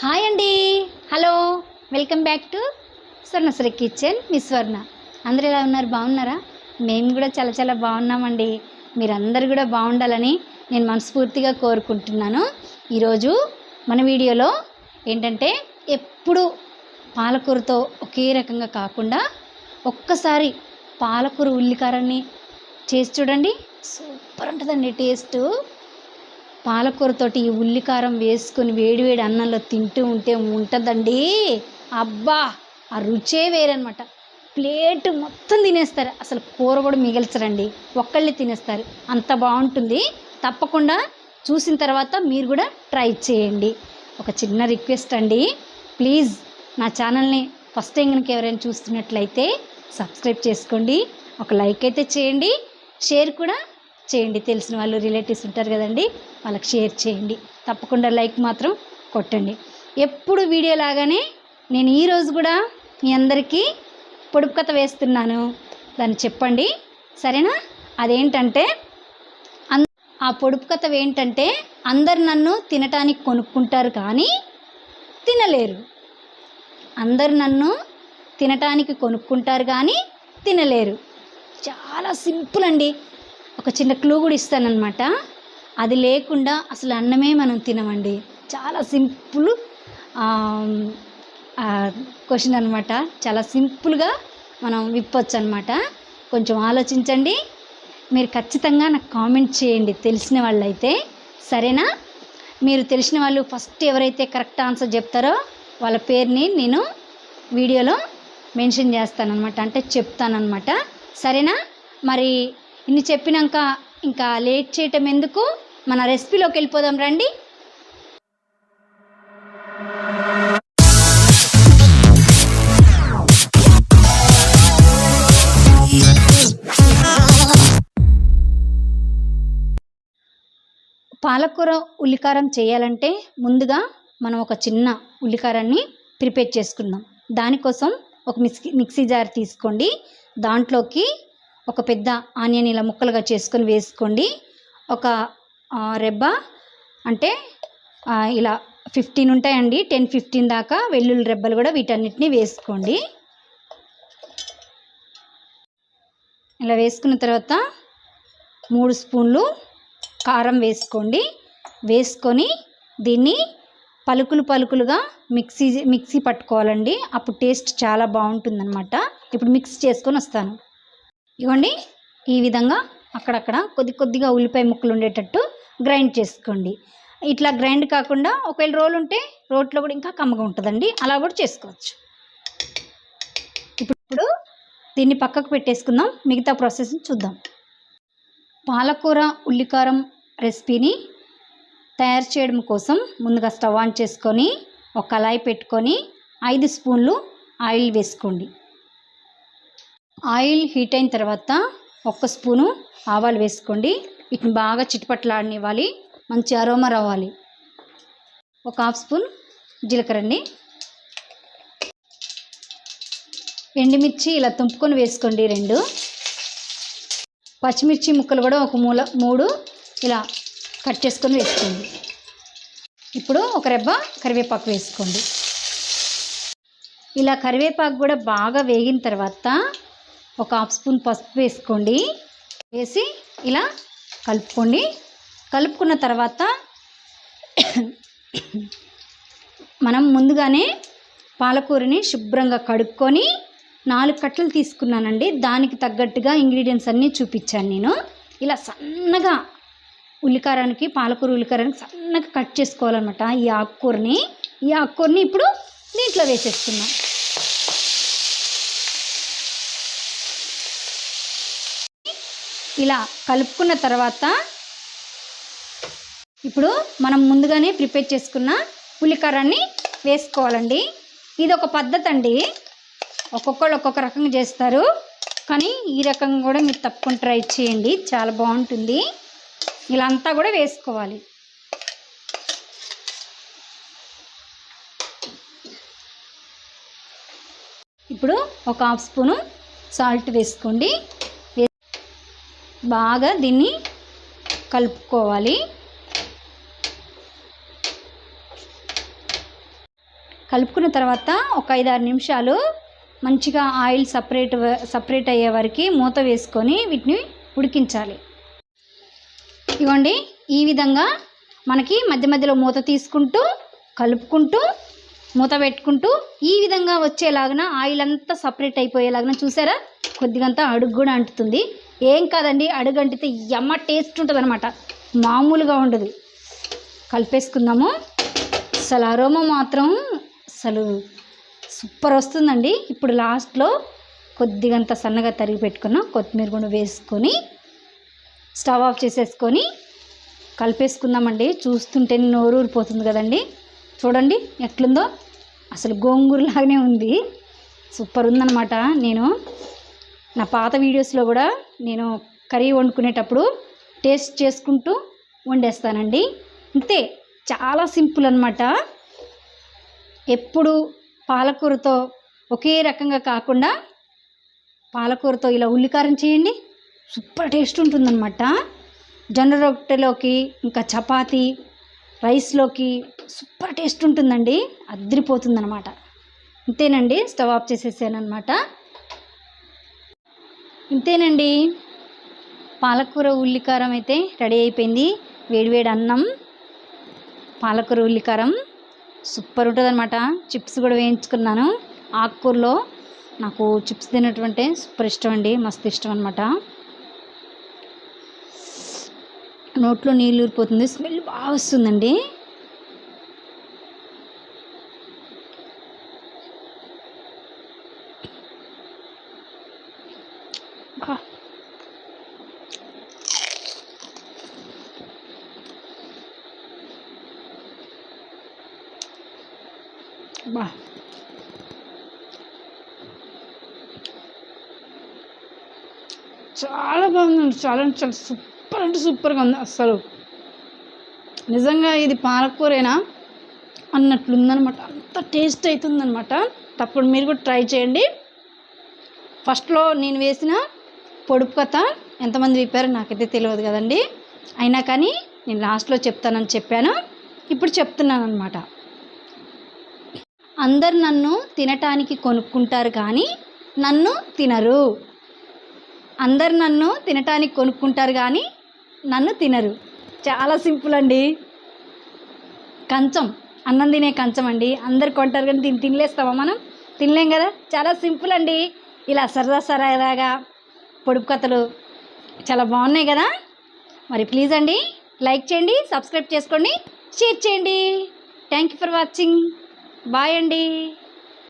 Hi అండి. Hello, welcome back to Swarnasri kitchen. మీ స్వర్ణ. అందరూ ఎలా ఉన్నారు? బాగున్నారా? మేము కూడా చాలా చాలా బాగున్నామండి. మీరందరూ కూడా బాగుండాలని నేను మనస్ఫూర్తిగా కోరుకుంటున్నాను. ఈరోజు మన వీడియోలో ఏంటంటే, ఎప్పుడు పాలకూరతో ఒకే రకంగా కాకుండా ఒక్కసారి పాలకూర ఉల్లికారాన్ని చేసి చూడండి. సూపర్ ఉంటుందండి టేస్ట్. పాలకూరతోటి ఈ ఉల్లికారం వేసుకొని వేడివేడి అన్నంలో తింటూ ఉంటే ఉంటుందండి. అబ్బా, ఆ రుచే వేరనమాట. ప్లేట్ మొత్తం తినేస్తారు, అసలు కూర కూడా మిగల్చరండి, ఒక్కళ్ళే తినేస్తారు, అంత బాగుంటుంది. తప్పకుండా చూసిన తర్వాత మీరు కూడా ట్రై చేయండి. ఒక చిన్న రిక్వెస్ట్ అండి, ప్లీజ్ నా ఛానల్ని ఫస్ట్ టైం కనుక ఎవరైనా చూస్తున్నట్లయితే సబ్స్క్రైబ్ చేసుకోండి, ఒక లైక్ అయితే చేయండి, షేర్ కూడా చేయండి. తెలిసిన వాళ్ళు రిలేటివ్స్ ఉంటారు కదండి, వాళ్ళకి షేర్ చేయండి. తప్పకుండా లైక్ మాత్రం కొట్టండి. ఎప్పుడు వీడియో లాగానే నేను ఈరోజు కూడా మీ అందరికీ పొడుపు కథ వేస్తున్నాను, దాన్ని చెప్పండి, సరేనా? అదేంటంటే, ఆ పొడుపు కథ ఏంటంటే, అందరు నన్ను తినటానికి కొనుక్కుంటారు కానీ తినలేరు. అందరు నన్ను తినటానికి కొనుక్కుంటారు కానీ తినలేరు. చాలా సింపుల్ అండి. ఒక చిన్న క్లూ కూడా ఇస్తానన్నమాట. అది లేకుండా అసలు అన్నమే మనం తినమండి. చాలా సింపుల్ క్వశ్చన్ అనమాట. చాలా సింపుల్గా మనం విప్పొచ్చు అనమాట. కొంచెం ఆలోచించండి. మీరు ఖచ్చితంగా నాకు కామెంట్ చేయండి తెలిసిన వాళ్ళైతే, సరేనా? మీరు తెలిసిన వాళ్ళు ఫస్ట్ ఎవరైతే కరెక్ట్ ఆన్సర్ చెప్తారో వాళ్ళ పేరుని నేను వీడియోలో మెన్షన్ చేస్తానన్నమాట, అంటే చెప్తానన్నమాట, సరేనా? మరి ఇన్ని చెప్పినాక ఇంకా లేట్ చేయటం ఎందుకు, మన రెసిపీలోకి వెళ్ళిపోదాం రండి. పాలకూర ఉల్లికారం చేయాలంటే ముందుగా మనం ఒక చిన్న ఉల్లికారాన్ని ప్రిపేర్ చేసుకుందాం. దానికోసం ఒక మిక్సీ జార్ తీసుకోండి. దాంట్లోకి ఒక పెద్ద ఆనియన్ ఇలా ముక్కలుగా చేసుకొని వేసుకోండి. ఒక రెబ్బ అంటే ఇలా 15 ఉంటాయండి, 10-15 దాకా వెల్లుల్లి రెబ్బలు కూడా వీటన్నిటిని వేసుకోండి. ఇలా వేసుకున్న తర్వాత 3 స్పూన్లు కారం వేసుకోండి. వేసుకొని దీన్ని పలుకులుగా మిక్సీ పట్టుకోవాలండి. అప్పుడు టేస్ట్ చాలా బాగుంటుందన్నమాట. ఇప్పుడు మిక్స్ చేసుకొని వస్తాను. ఇవ్వండి, ఈ విధంగా అక్కడక్కడ కొద్దిగా ఉల్లిపాయ ముక్కలు ఉండేటట్టు గ్రైండ్ చేసుకోండి. ఇట్లా గ్రైండ్ కాకుండా ఒకవేళ రోలు ఉంటే రోట్లో కూడా ఇంకా కమ్మగా ఉంటుందండి, అలా కూడా చేసుకోవచ్చు. ఇప్పుడు దీన్ని పక్కకు పెట్టేసుకుందాం, మిగతా ప్రాసెస్ని చూద్దాం. పాలకూర ఉల్లికారం రెసిపీని తయారు చేయడం కోసం ముందుగా స్టవ్ ఆన్ చేసుకొని ఒక కళాయి పెట్టుకొని 5 స్పూన్లు ఆయిల్ వేసుకోండి. ఆయిల్ హీట్ అయిన తర్వాత 1 స్పూను ఆవాలు వేసుకోండి. వీటిని బాగా చిటపట్లాడనివ్వాలి, మంచి అరోమా రావాలి. ఒక 1/2 స్పూన్ జీలకర్ర అండి. ఎండుమిర్చి ఇలా తుంపుకొని వేసుకోండి 2. పచ్చిమిర్చి ముక్కలు కూడా ఒక 3 ఇలా కట్ చేసుకొని వేసుకోండి. ఇప్పుడు ఒక రెబ్బ కరివేపాకు వేసుకోండి. ఇలా కరివేపాకు కూడా బాగా వేగిన తర్వాత ఒక 1/2 స్పూన్ పసుపు వేసుకోండి. వేసి ఇలా కలుపుకోండి. కలుపుకున్న తర్వాత మనం ముందుగానే పాలకూరని శుభ్రంగా కడుక్కొని 4 కట్టలు తీసుకున్నానండి. దానికి తగ్గట్టుగా ఇంగ్రీడియంట్స్ అన్నీ చూపించాను నేను. ఇలా సన్నగా ఉల్లికారానికి, పాలకూర ఉల్లికారానికి సన్నగా కట్ చేసుకోవాలన్నమాట. ఈ ఆకుకూరని ఇప్పుడు దీంట్లో వేసేస్తున్నాం. ఇలా కలుపుకున్న తర్వాత ఇప్పుడు మనం ముందుగానే ప్రిపేర్ చేసుకున్న ఉల్లికారాన్ని వేసుకోవాలండి. ఇది ఒక పద్ధతి అండి, ఒక్కొక్కళ్ళు ఒక్కొక్క రకంగా చేస్తారు, కానీ ఈ రకంగా కూడా మీరు తప్పకుండా ట్రై చేయండి, చాలా బాగుంటుంది. ఇలా అంతా కూడా వేసుకోవాలి. ఇప్పుడు ఒక 1/2 స్పూను సాల్ట్ వేసుకోండి. బాగా దీన్ని కలుపుకోవాలి. కలుపుకున్న తర్వాత ఒక 5-6 నిమిషాలు మంచిగా ఆయిల్ సపరేట్ అయ్యే వరకు మూత వేసుకొని వీటిని ఉడికించాలి. ఇవ్వండి, ఈ విధంగా మనకి మధ్య మధ్యలో మూత తీసుకుంటూ కలుపుకుంటూ మూత పెట్టుకుంటూ ఈ విధంగా వచ్చేలాగా ఆయిల్ అంతా సపరేట్ అయిపోయేలాగా చూసారా, కొద్దిగంతా అడుగు కూడా అంటుతుంది. ఏం కాదండి, అడుగు అంటితే యమ్మ టేస్ట్ ఉంటుంది అనమాట, మామూలుగా ఉండదు. కలిపేసుకుందాము. అసలు అరోమా మాత్రం అసలు సూపర్ వస్తుందండి. ఇప్పుడు లాస్ట్లో కొద్దిగంత సన్నగా తరిగి పెట్టుకున్న కొత్తిమీర కూడా వేసుకొని స్టవ్ ఆఫ్ చేసేసుకొని కలిపేసుకుందామండి. చూస్తుంటే నోరు ఊరిపోతుంది కదండి. చూడండి ఎట్లుందో, అసలు గోంగూరలాగానే ఉంది, సూపర్ ఉందన్నమాట. నేను నా పాత వీడియోస్లో కూడా నేను కర్రీ వండుకునేటప్పుడు టేస్ట్ చేసుకుంటూ వండేస్తానండి. అంతే, చాలా సింపుల్ అన్నమాట. ఎప్పుడు పాలకూరతో ఒకే రకంగా కాకుండా పాలకూరతో ఇలా ఉల్లికారం చేయండి, సూపర్ టేస్ట్ ఉంటుందన్నమాట. జొన్న రొట్టెలోకి ఇంకా చపాతీ రైస్లోకి సూపర్ టేస్ట్ ఉంటుందండి, అద్దరిపోతుందన్నమాట. ఇంతేనండి, స్టవ్ ఆఫ్ చేసేసాను అనమాట. ఇంతేనండి, పాలకూర ఉల్లికారం అయితే రెడీ అయిపోయింది. వేడివేడి అన్నం, పాలకూర ఉల్లికారం సూపర్ ఉంటుంది అనమాట. చిప్స్ కూడా వేయించుకున్నాను. ఆకుకూరలో నాకు చిప్స్ తినటం అంటే సూపర్ ఇష్టం అండి, మస్తు ఇష్టం అనమాట. నోట్లో నీళ్ళు ఊరిపోతుంది, స్మెల్ బాగా వస్తుందండి. బా చాలా బాగుందండి, చాలా చాలా సూపర్ అంటే సూపర్గా ఉంది. అసలు నిజంగా ఇది పాలకూరేనా అన్నట్లుందనమాట, అంత టేస్ట్ అవుతుందనమాట. తప్పకుండా మీరు కూడా ట్రై చేయండి. ఫస్ట్లో నేను వేసిన పొడుపు కథ ఎంతమంది విప్పారో నాకైతే తెలియదు కదండి, అయినా కానీ నేను లాస్ట్లో చెప్తానని చెప్పాను, ఇప్పుడు చెప్తున్నాను అనమాట. అందరు నన్ను తినటానికి కొనుక్కుంటారు కానీ నన్ను తినరు. అందరు నన్ను తినటానికి కొనుక్కుంటారు కానీ నన్ను తినరు. చాలా సింపుల్ అండి. కంచం, అన్నం తినే కంచం అండి. అందరు కొంటారు కానీ దీన్ని తినలేస్తామా మనం? తినలేం కదా. చాలా సింపుల్ అండి. ఇలా సరదాగా పొడుపు కథలు చాలా బాగున్నాయి కదా. మరి ప్లీజ్ అండి, లైక్ చేయండి, సబ్స్క్రైబ్ చేసుకోండి, షేర్ చేయండి. Thank you for watching. Bye అండి.